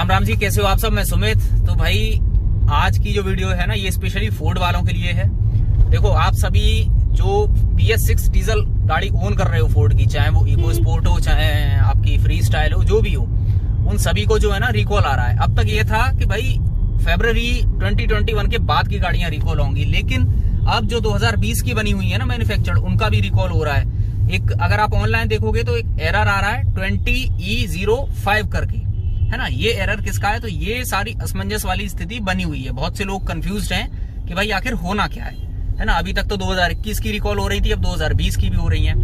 राम राम जी, कैसे हो आप सब। मैं सुमित। तो भाई आज की जो वीडियो है ना, ये स्पेशली फोर्ड वालों के लिए है। देखो, आप सभी जो BS6 डीजल गाड़ी ओन कर रहे हो फोर्ड की, चाहे वो इको स्पोर्ट हो, चाहे आपकी फ्री स्टाइल हो, जो भी हो, उन सभी को जो है ना रिकॉल आ रहा है। अब तक ये था कि भाई फरवरी 2021 के बाद की गाड़ियां रिकॉल होंगी, लेकिन अब जो 2020 की बनी हुई है ना मैन्युफैक्चर्ड, उनका भी रिकॉल हो रहा है। एक अगर आप ऑनलाइन देखोगे तो एक एरर आ रहा है 20E05 करके, है ना। ये एरर किसका है? तो ये सारी असमंजस वाली स्थिति बनी हुई है। बहुत से लोग कंफ्यूज्ड हैं कि भाई आखिर होना क्या है ना। अभी तक तो 2021 की रिकॉल हो रही थी, अब 2020 की भी हो रही है।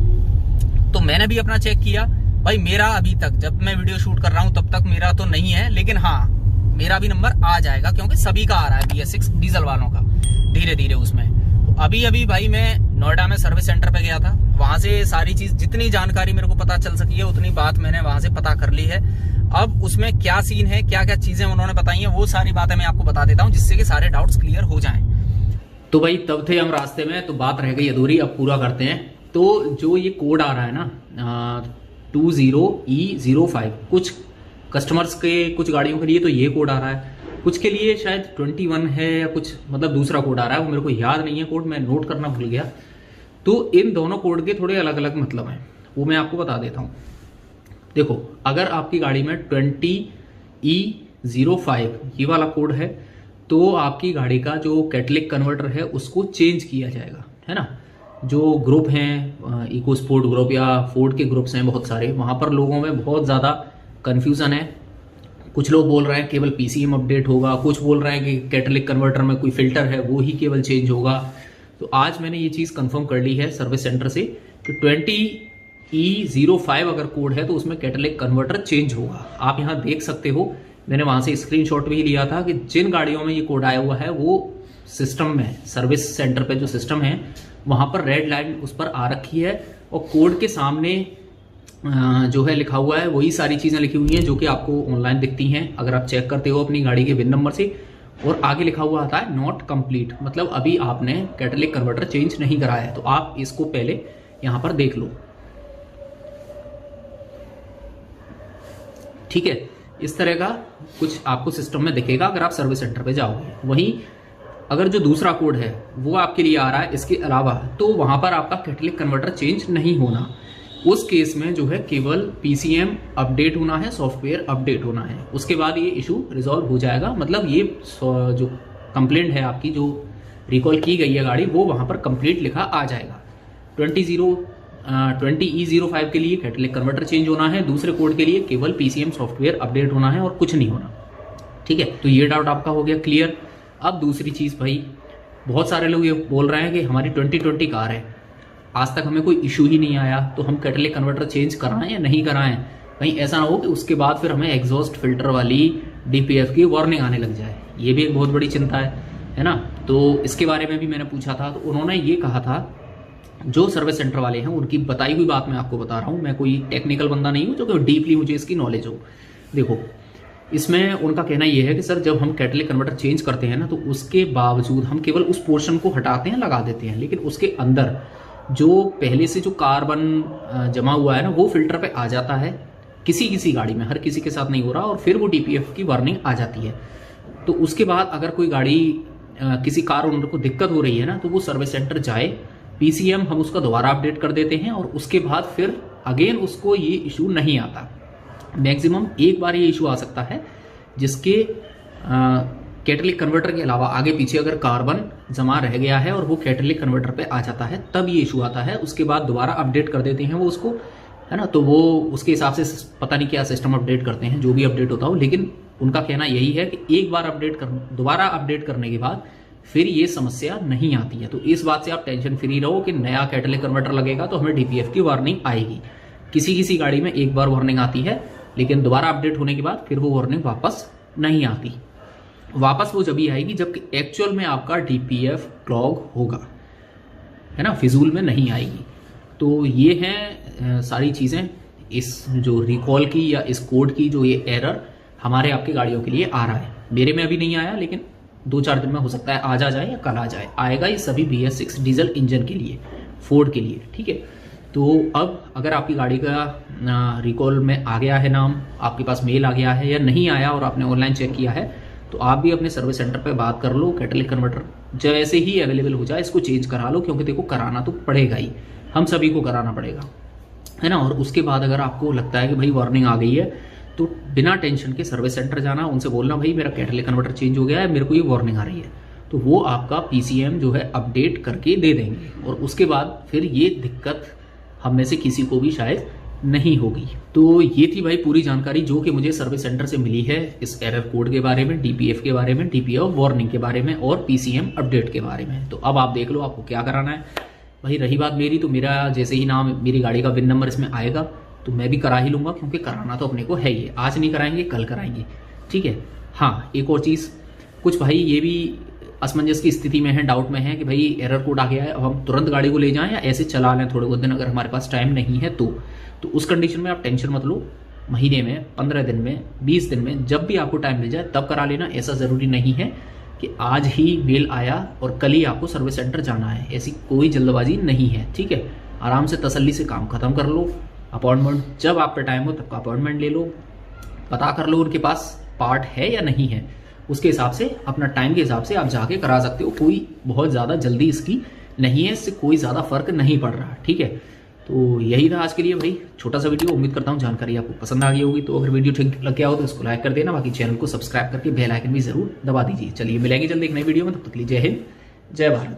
तो मैंने भी अपना चेक किया भाई, मेरा अभी तक जब मैं वीडियो शूट कर रहा हूं तब तक मेरा तो नहीं है, लेकिन हाँ मेरा भी नंबर आ जाएगा, क्योंकि सभी का आ रहा है BS6 डीजल वालों का धीरे धीरे उसमें। तो अभी भाई मैं नोएडा में सर्विस सेंटर पे गया था, वहां से सारी चीज जितनी जानकारी मेरे को पता चल सकी है उतनी बात मैंने वहां से पता कर ली है। अब उसमें क्या सीन है, क्या क्या चीजें उन्होंने बताई हैं, वो सारी बातें मैं आपको बता देता हूं, जिससे कि सारे डाउट्स क्लियर हो जाएं। तो भाई तब थे हम रास्ते में, तो बात रह गई अधूरी, अब पूरा करते हैं। तो जो ये कोड आ रहा है ना 20E05, कुछ कस्टमर्स के कुछ गाड़ियों के लिए तो ये कोड आ रहा है, कुछ के लिए शायद 21 है या कुछ मतलब दूसरा कोड आ रहा है, वो मेरे को याद नहीं है कोड, मैं नोट करना भूल गया। तो इन दोनों कोड के थोड़े अलग अलग मतलब हैं, वो मैं आपको बता देता हूँ। देखो, अगर आपकी गाड़ी में 20E05 ये वाला कोड है तो आपकी गाड़ी का जो कैटलिक कन्वर्टर है उसको चेंज किया जाएगा, है ना। जो ग्रुप हैं, इको स्पोर्ट ग्रुप या फोर्ड के ग्रुप्स हैं बहुत सारे, वहाँ पर लोगों में बहुत ज़्यादा कन्फ्यूज़न है। कुछ लोग बोल रहे हैं केवल PCM अपडेट होगा, कुछ बोल रहे हैं कि कैटलिक कन्वर्टर में कोई फिल्टर है वो ही केवल चेंज होगा। तो आज मैंने ये चीज़ कंफर्म कर ली है सर्विस सेंटर से कि 20E05 अगर कोड है तो उसमें कैटलिक कन्वर्टर चेंज होगा। आप यहाँ देख सकते हो, मैंने वहाँ से स्क्रीनशॉट भी लिया था कि जिन गाड़ियों में ये कोड आया हुआ है वो सिस्टम में, सर्विस सेंटर पे जो सिस्टम है वहाँ पर रेड लाइन उस पर आ रखी है, और कोड के सामने जो है लिखा हुआ है वही सारी चीज़ें लिखी हुई हैं जो कि आपको ऑनलाइन दिखती हैं अगर आप चेक करते हो अपनी गाड़ी के विन नंबर से। और आगे लिखा हुआ आता है नॉट कंप्लीट, मतलब अभी आपने कैटलिक कन्वर्टर चेंज नहीं कराया है। तो आप इसको पहले यहाँ पर देख लो, ठीक है। इस तरह का कुछ आपको सिस्टम में दिखेगा अगर आप सर्विस सेंटर पे जाओगे। वहीं अगर जो दूसरा कोड है वो आपके लिए आ रहा है इसके अलावा, तो वहां पर आपका कैटलिक कन्वर्टर चेंज नहीं होना। उस केस में जो है केवल PCM अपडेट होना है, सॉफ्टवेयर अपडेट होना है, उसके बाद ये इशू रिजॉल्व हो जाएगा। मतलब ये जो कंप्लेंट है आपकी, जो रिकॉल की गई है गाड़ी, वो वहां पर कंप्लीट लिखा आ जाएगा। 20E05 के लिए कैटलिक कन्वर्टर चेंज होना है, दूसरे कोड के लिए केवल PCM सॉफ्टवेयर अपडेट होना है और कुछ नहीं होना, ठीक है। तो ये डाउट आपका हो गया क्लियर। अब दूसरी चीज़ भाई, बहुत सारे लोग ये बोल रहे हैं कि हमारी 2020 कार है, आज तक हमें कोई इशू ही नहीं आया, तो हम कैटलिक कन्वर्टर चेंज कराएं या नहीं कराएं। कहीं ऐसा ना हो कि उसके बाद फिर हमें एग्जॉस्ट फिल्टर वाली DPF की वार्निंग आने लग जाए, ये भी एक बहुत बड़ी चिंता है ना। तो इसके बारे में भी मैंने पूछा था, तो उन्होंने ये कहा था, जो सर्विस सेंटर वाले हैं उनकी बताई हुई बात मैं आपको बता रहा हूँ, मैं कोई टेक्निकल बंदा नहीं हूँ जो कि डीपली मुझे इसकी नॉलेज हो। देखो, इसमें उनका कहना यह है कि सर जब हम कैटलिक कन्वर्टर चेंज करते हैं ना, तो उसके बावजूद हम केवल उस पोर्शन को हटाते हैं, लगा देते हैं, लेकिन उसके अंदर जो पहले से जो कार्बन जमा हुआ है ना, वो फिल्टर पे आ जाता है। किसी गाड़ी में, हर किसी के साथ नहीं हो रहा, और फिर वो DPF की वार्निंग आ जाती है। तो उसके बाद अगर कोई गाड़ी किसी कार ओनर को दिक्कत हो रही है ना, तो वो सर्विस सेंटर जाए, PCM हम उसका दोबारा अपडेट कर देते हैं, और उसके बाद फिर अगेन उसको ये इशू नहीं आता। मैक्सिमम एक बार ये इशू आ सकता है जिसके कैटलिक कन्वर्टर के अलावा आगे पीछे अगर कार्बन जमा रह गया है और वो कैटलिक कन्वर्टर पे आ जाता है, तब ये इशू आता है। उसके बाद दोबारा अपडेट कर देते हैं वो उसको, है ना। तो वो उसके हिसाब से पता नहीं क्या सिस्टम अपडेट करते हैं, जो भी अपडेट होता हो, लेकिन उनका कहना यही है कि एक बार दोबारा अपडेट करने के बाद फिर ये समस्या नहीं आती है। तो इस बात से आप टेंशन फ्री रहो कि नया कैटलिक कन्वर्टर लगेगा तो हमें DPF की वार्निंग आएगी। किसी गाड़ी में एक बार वार्निंग आती है, लेकिन दोबारा अपडेट होने के बाद फिर वो वार्निंग वापस नहीं आती। वापस वो जब ही आएगी जबकि एक्चुअल में आपका DPF क्लॉग होगा, है ना, फिजूल में नहीं आएगी। तो ये हैं सारी चीज़ें इस जो रिकॉल की या इस कोड की, जो ये एरर हमारे आपकी गाड़ियों के लिए आ रहा है। मेरे में अभी नहीं आया, लेकिन 2-4 दिन में हो सकता है आज आ जाए या कल आ जाए। आएगा ये सभी BS6 डीजल इंजन के लिए, फोर्ड के लिए, ठीक है। तो अब अगर आपकी गाड़ी का रिकॉल में आ गया है नाम, आपके पास मेल आ गया है या नहीं आया और आपने ऑनलाइन चेक किया है, तो आप भी अपने सर्विस सेंटर पे बात कर लो, कैटलिस्ट कन्वर्टर जैसे ही अवेलेबल हो जाए इसको चेंज करा लो, क्योंकि देखो कराना तो पड़ेगा ही, हम सभी को कराना पड़ेगा, है ना। और उसके बाद अगर आपको लगता है कि भाई वार्निंग आ गई है, तो बिना टेंशन के सर्विस सेंटर जाना, उनसे बोलना भाई मेरा कैटलिस्ट कन्वर्टर चेंज हो गया है, मेरे को ये वार्निंग आ रही है, तो वो आपका पीसीएम जो है अपडेट करके दे देंगे, और उसके बाद फिर ये दिक्कत हम में से किसी को भी शायद नहीं होगी। तो ये थी भाई पूरी जानकारी जो कि मुझे सर्विस सेंटर से मिली है इस एरर कोड के बारे में, डीपीएफ के बारे में, डीपीएफ वार्निंग के बारे में और पीसीएम अपडेट के बारे में। तो अब आप देख लो आपको क्या कराना है। भाई रही बात मेरी, तो मेरा जैसे ही नाम, मेरी गाड़ी का विन नंबर इसमें आएगा तो मैं भी करा ही लूँगा, क्योंकि कराना तो अपने को है ही, आज नहीं कराएंगे कल कराएंगे, ठीक है। हाँ, एक और चीज़, कुछ भाई ये भी असमंजस की स्थिति में है, डाउट में है कि भाई एरर कोड आ गया है, अब हम तुरंत गाड़ी को ले जाएं या ऐसे चला लें थोड़े बहुत दिन, अगर हमारे पास टाइम नहीं है तो उस कंडीशन में आप टेंशन मत लो, महीने में, 15 दिन में, 20 दिन में, जब भी आपको टाइम मिल जाए तब करा लेना। ऐसा ज़रूरी नहीं है कि आज ही मेल आया और कल ही आपको सर्विस सेंटर जाना है, ऐसी कोई जल्दबाजी नहीं है, ठीक है। आराम से तसल्ली से काम खत्म कर लो, अपॉइंटमेंट जब आप पे टाइम हो तब का अपॉइंटमेंट ले लो, पता कर लो उनके पास पार्ट है या नहीं है, उसके हिसाब से अपना टाइम के हिसाब से आप जाके करा सकते हो, कोई बहुत ज़्यादा जल्दी इसकी नहीं है, इससे कोई ज़्यादा फर्क नहीं पड़ रहा, ठीक है। तो यही था आज के लिए भाई, छोटा सा वीडियो, उम्मीद करता हूँ जानकारी आपको पसंद आ गई होगी। तो अगर वीडियो ठीक लग गया हो तो इसको लाइक कर देना, बाकी चैनल को सब्सक्राइब करके बेल आइकन भी जरूर दबा दीजिए। चलिए मिलेंगे जल्दी एक नई वीडियो में, तब तक के लिए जय हिंद, जय भारत।